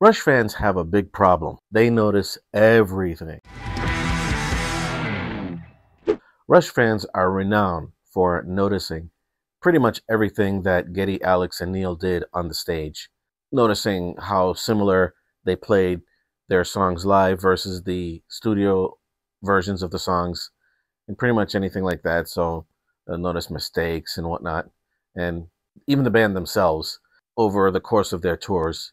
Rush fans have a big problem. They notice everything. Rush fans are renowned for noticing pretty much everything that Geddy, Alex, and Neil did on the stage. Noticing how similar they played their songs live versus the studio versions of the songs, and pretty much anything like that. So they'll notice mistakes and whatnot. And even the band themselves, over the course of their tours,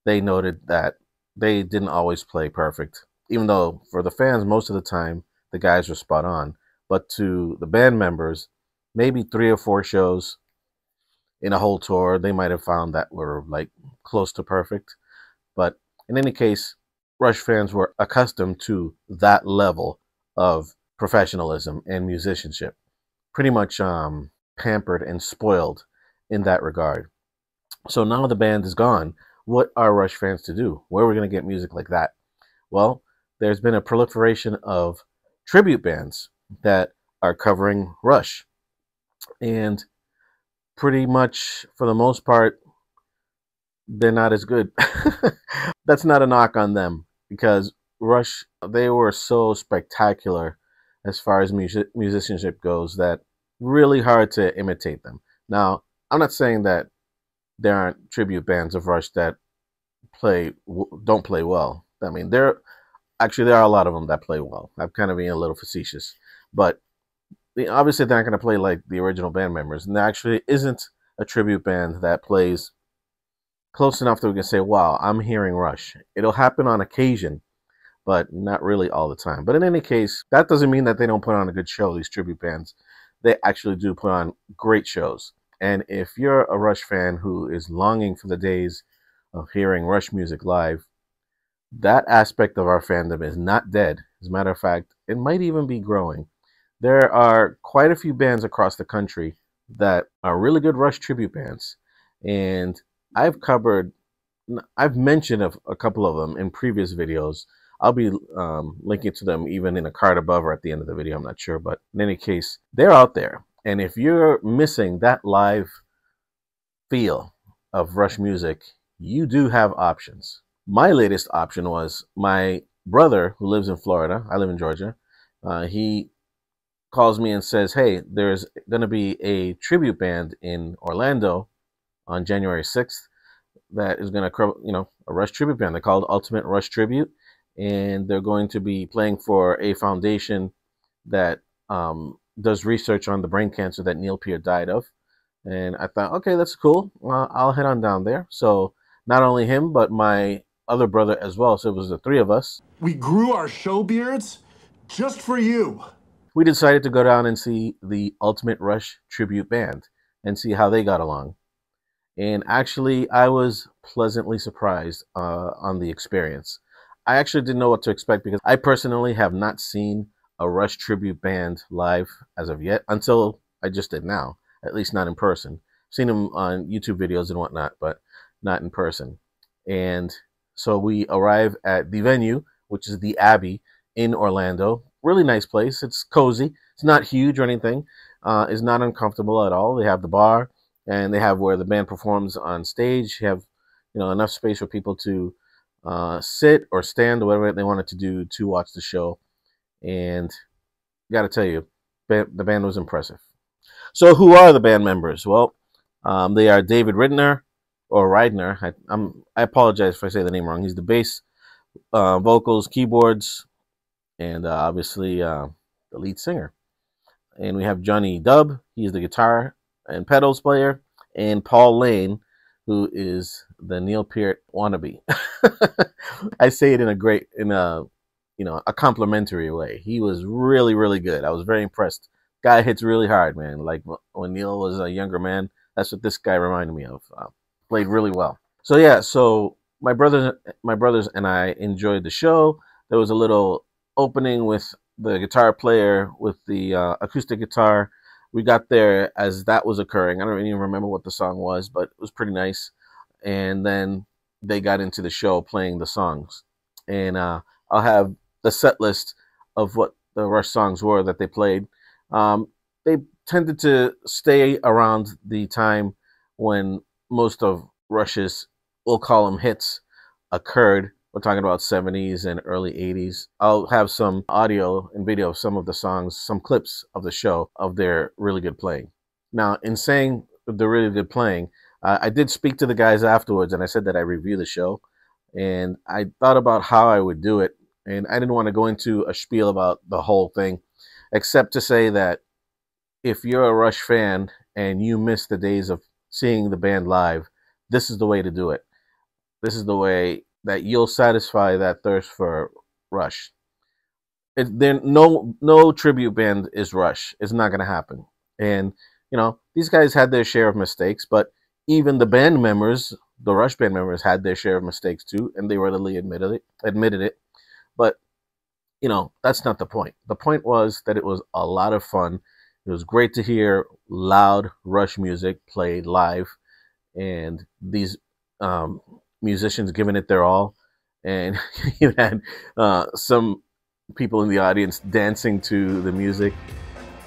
they noted that they didn't always play perfect, even though for the fans, most of the time, the guys were spot on. But to the band members, maybe 3 or 4 shows in a whole tour, they might have found that were like close to perfect. But in any case, Rush fans were accustomed to that level of professionalism and musicianship, pretty much pampered and spoiled in that regard. So now the band is gone. What are Rush fans to do? Where are we going to get music like that? Well, there's been a proliferation of tribute bands that are covering Rush. And pretty much, for the most part, they're not as good. That's not a knock on them because Rush, they were so spectacular as far as musicianship goes that really hard to imitate them. Now, I'm not saying that there aren't tribute bands of Rush that don't play well. I mean, there are a lot of them that play well. I'm kind of being a little facetious, but obviously they're not going to play like the original band members, and there actually isn't a tribute band that plays close enough that we can say, "Wow, I'm hearing Rush." It'll happen on occasion, but not really all the time. But in any case, that doesn't mean that they don't put on a good show. These tribute bands, they actually do put on great shows. And if you're a Rush fan who is longing for the days of hearing Rush music live, that aspect of our fandom is not dead. As a matter of fact, it might even be growing. There are quite a few bands across the country that are really good Rush tribute bands. And I've mentioned a couple of them in previous videos. I'll be linking to them even in a card above or at the end of the video. I'm not sure. But in any case, they're out there. And if you're missing that live feel of Rush music, you do have options. My latest option was my brother who lives in Florida. I live in Georgia. He calls me and says, "Hey, there's going to be a tribute band in Orlando on January 6th that is going to, a Rush tribute band. They're called Ultimate Rush Tribute, and they're going to be playing for a foundation that does research on the brain cancer that Neil Peart died of." And I thought, okay, that's cool. I'll head on down there. So not only him, but my other brother as well. So it was the three of us. We grew our show beards just for you. We decided to go down and see the Ultimate Rush tribute band and see how they got along. And actually, I was pleasantly surprised on the experience. I actually didn't know what to expect because I personally have not seen a Rush tribute band live as of yet until I just did now, at least not in person. Seen them on YouTube videos and whatnot, but not in person. And so we arrive at the venue, which is the Abbey in Orlando. Really nice place. It's cozy. It's not huge or anything. It's not uncomfortable at all. They have the bar, and they have where the band performs on stage. You have, enough space for people to sit or stand or whatever they wanted to do to watch the show. And got to tell you, the band was impressive. So who are the band members? Well, they are David Ridner, or Ridner. I apologize if I say the name wrong. He's the bass, vocals, keyboards, and obviously the lead singer. And we have Johnny Dubb. He's the guitar and pedals player. And Paul Lane, who is the Neil Peart wannabe. I say it in a complimentary way. He was really, really good. I was very impressed. Guy hits really hard, man. Like when Neil was a younger man, that's what this guy reminded me of. Played really well. So yeah, my brothers and I enjoyed the show. There was a little opening with the guitar player with the acoustic guitar. We got there as that was occurring. I don't even remember what the song was, but it was pretty nice. And then they got into the show playing the songs. And I'll have the set list of what the Rush songs were that they played. They tended to stay around the time when most of Rush's, we'll call them hits, occurred. We're talking about 70s and early 80s. I'll have some audio and video of some of the songs, some clips of the show of their really good playing. Now, in saying the really good playing, I did speak to the guys afterwards, and I said that I review the show, and I thought about how I would do it, and I didn't want to go into a spiel about the whole thing, except to say that if you're a Rush fan and you miss the days of seeing the band live, this is the way to do it. This is the way that you'll satisfy that thirst for Rush. No tribute band is Rush. It's not going to happen. And these guys had their share of mistakes, but even the band members, the Rush band members, had their share of mistakes too, and they readily admitted it. But that's not the point. The point was that it was a lot of fun. It was great to hear loud Rush music played live, and these musicians giving it their all. And you had some people in the audience dancing to the music.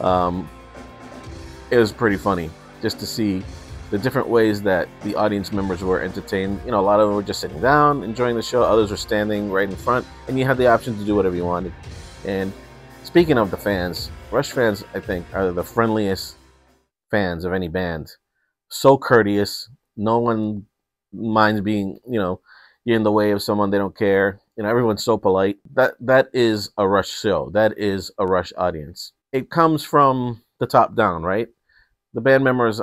It was pretty funny just to see the different ways that the audience members were entertained. A lot of them were just sitting down, enjoying the show. Others were standing right in front, and you had the option to do whatever you wanted. And speaking of the fans, Rush fans, I think, are the friendliest fans of any band. So courteous. No one minds being, you're in the way of someone. They don't care. Everyone's so polite. That is a Rush show. That is a Rush audience. It comes from the top down, right? The band members,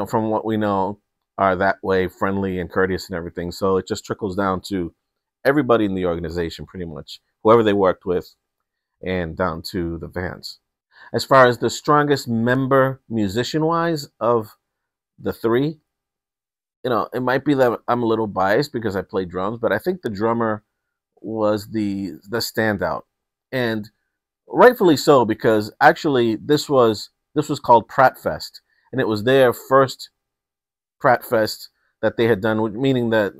from what we know, are that way, friendly and courteous and everything. So it just trickles down to everybody in the organization, pretty much, whoever they worked with, and down to the fans. As far as the strongest member musician-wise of the three, it might be that I'm a little biased because I play drums, but I think the drummer was the standout, and rightfully so, because actually this was called Pratt Fest, and it was their first Pratt Fest that they had done, meaning that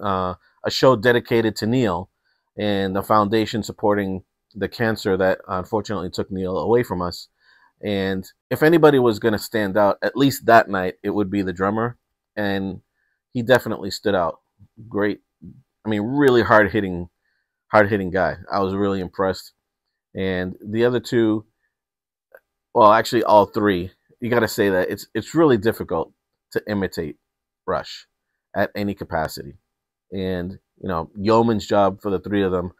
a show dedicated to Neil and a foundation supporting the cancer that unfortunately took Neil away from us. And if anybody was going to stand out, at least that night, it would be the drummer, and he definitely stood out. Great, really hard-hitting guy. I was really impressed. And the other two, well, actually all three, you got to say that it's really difficult to imitate Rush at any capacity. And yeoman's job for the three of them,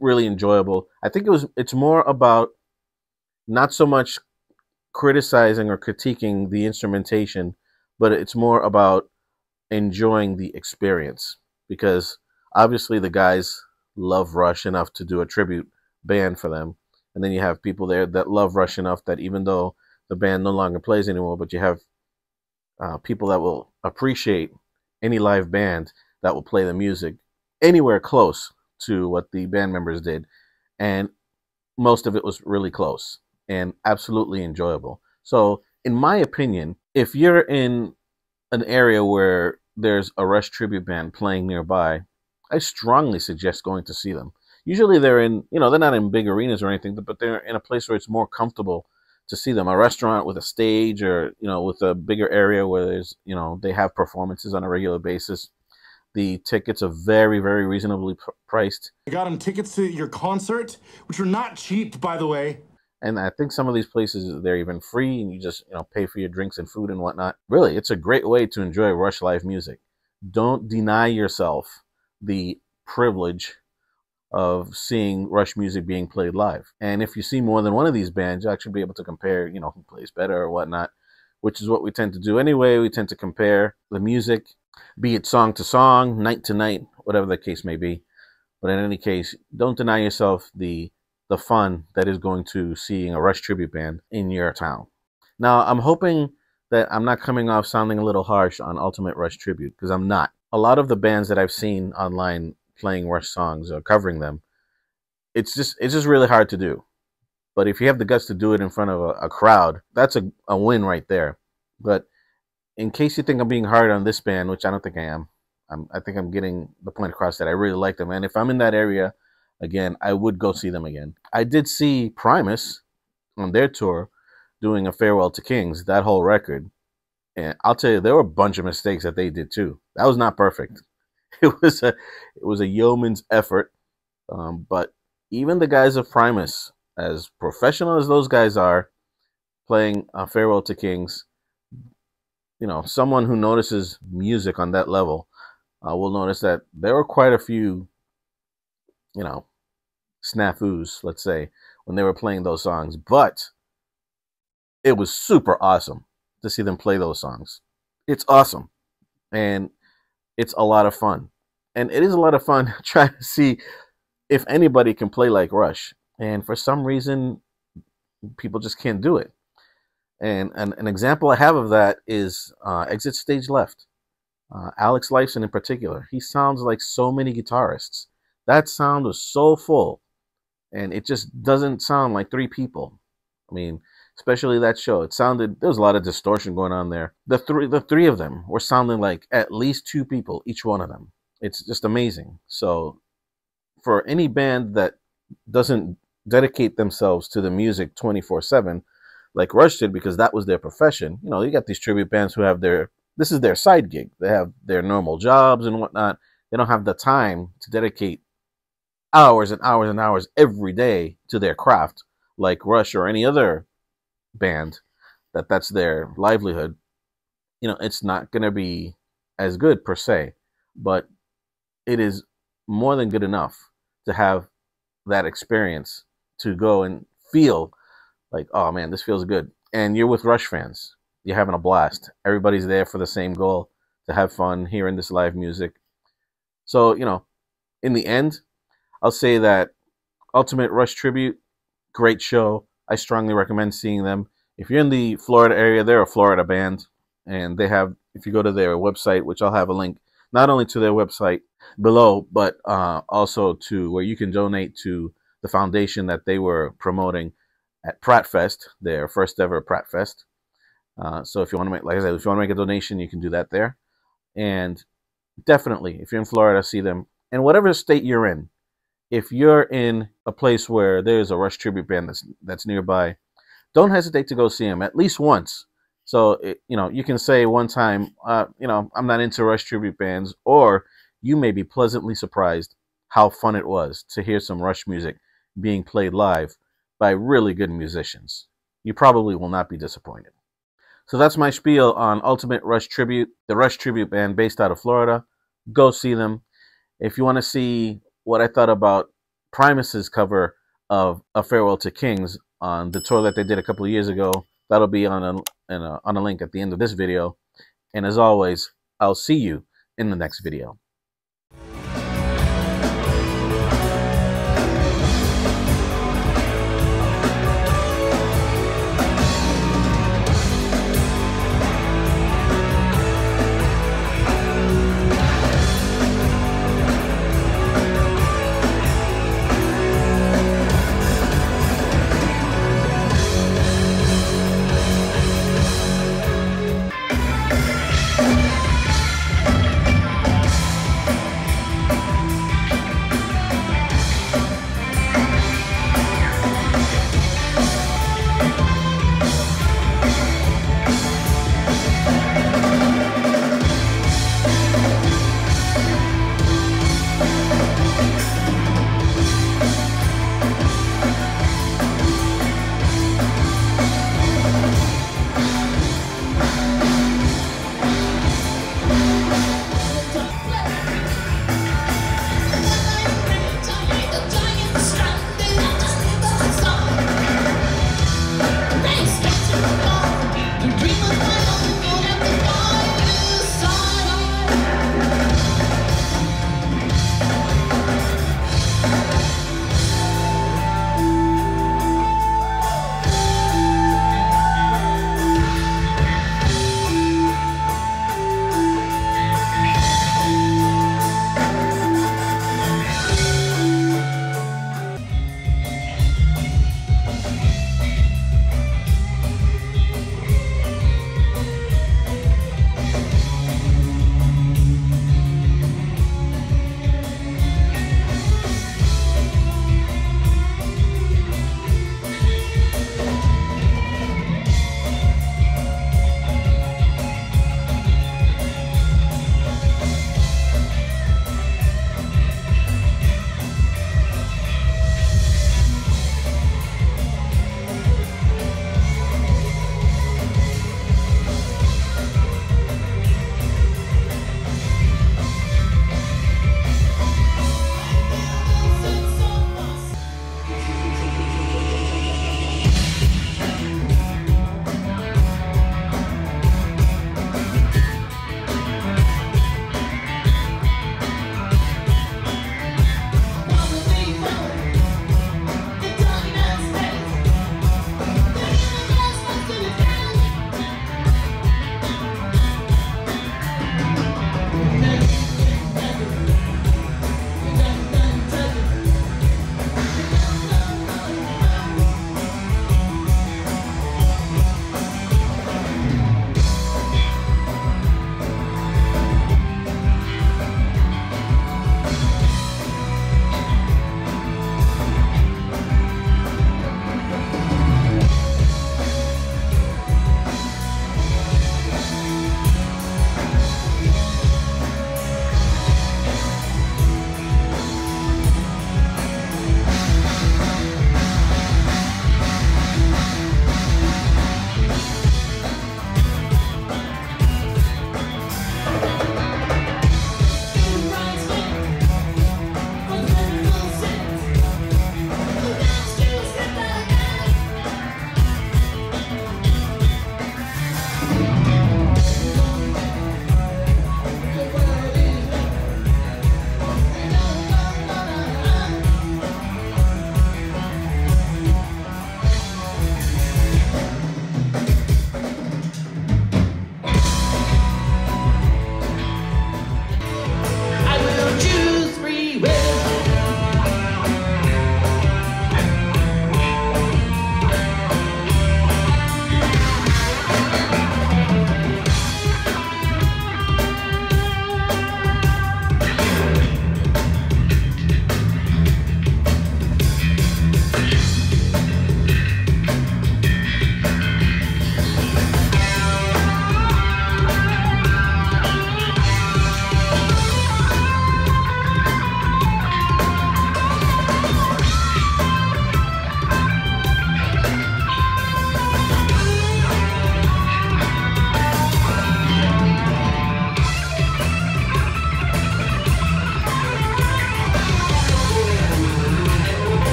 really enjoyable. I think it's more about not so much criticizing or critiquing the instrumentation, but it's more about enjoying the experience, because obviously the guys love Rush enough to do a tribute band for them, and then you have people there that love Rush enough that even though the band no longer plays anymore, but you have people that will appreciate any live band that will play the music anywhere close to what the band members did, and most of it was really close and absolutely enjoyable. So in my opinion, if you're in an area where there's a Rush tribute band playing nearby, I strongly suggest going to see them. Usually they're in, they're not in big arenas or anything, but they're in a place where it's more comfortable to see them. A restaurant with a stage, or, with a bigger area where there's, they have performances on a regular basis. The tickets are very, very reasonably priced. I got them tickets to your concert, which are not cheap, by the way. And I think some of these places, they're even free, and you just, pay for your drinks and food and whatnot. Really, it's a great way to enjoy Rush live music. Don't deny yourself the privilege of seeing Rush music being played live. And if you see more than one of these bands, you'll actually be able to compare, who plays better or whatnot, which is what we tend to do anyway. We tend to compare the music, be it song to song, night to night, whatever the case may be. But in any case, don't deny yourself the fun that is going to seeing a Rush tribute band in your town. Now, I'm hoping that I'm not coming off sounding a little harsh on Ultimate Rush Tribute, because I'm not. A lot of the bands that I've seen online playing Rush songs or covering them, it's just really hard to do. But if you have the guts to do it in front of a crowd, that's a win right there. But in case you think I'm being hard on this band, which I don't think I am, I think I'm getting the point across that I really like them. And if I'm in that area, again, I would go see them again. I did see Primus on their tour doing a Farewell to Kings, that whole record. And I'll tell you, there were a bunch of mistakes that they did too. That was not perfect. It was a yeoman's effort. But even the guys of Primus, as professional as those guys are, playing Farewell to Kings, someone who notices music on that level will notice that there were quite a few, you know, snafus, let's say, when they were playing those songs. But it was super awesome to see them play those songs. It's awesome. And it's a lot of fun. And it is a lot of fun trying to see if anybody can play like Rush. And for some reason, people just can't do it. And an example I have of that is Exit Stage Left. Alex Lifeson in particular. He sounds like so many guitarists. That sound was so full. And it just doesn't sound like three people. I mean, especially that show. It sounded, there was a lot of distortion going on there. The three of them were sounding like at least two people, each one of them. It's just amazing. So for any band that doesn't dedicate themselves to the music 24/7, like Rush did, because that was their profession, you got these tribute bands who have this is their side gig. They have their normal jobs and whatnot. They don't have the time to dedicate hours and hours and hours every day to their craft, like Rush or any other band that's their livelihood. It's not going to be as good per se, but it is more than good enough to have that experience to go and feel like, oh man, this feels good. And you're with Rush fans. You're having a blast. Everybody's there for the same goal, to have fun hearing this live music. So, in the end, I'll say that Ultimate Rush Tribute, great show. I strongly recommend seeing them. If you're in the Florida area, they're a Florida band. And they have, if you go to their website, which I'll have a link, not only to their website below, but also to where you can donate to the foundation that they were promoting at Pratt Fest, their first ever Pratt Fest. So if you want to make, like I said, if you want to make a donation, you can do that there. And definitely, if you're in Florida, see them. And whatever state you're in, if you're in a place where there's a Rush tribute band that's nearby, don't hesitate to go see them at least once. So, you can say one time, I'm not into Rush tribute bands, or you may be pleasantly surprised how fun it was to hear some Rush music being played live by really good musicians. You probably will not be disappointed. So that's my spiel on Ultimate Rush Tribute, the Rush tribute band based out of Florida. Go see them. If you want to see what I thought about Primus's cover of A Farewell to Kings on the tour that they did a couple of years ago, that'll be on a link at the end of this video. And as always, I'll see you in the next video.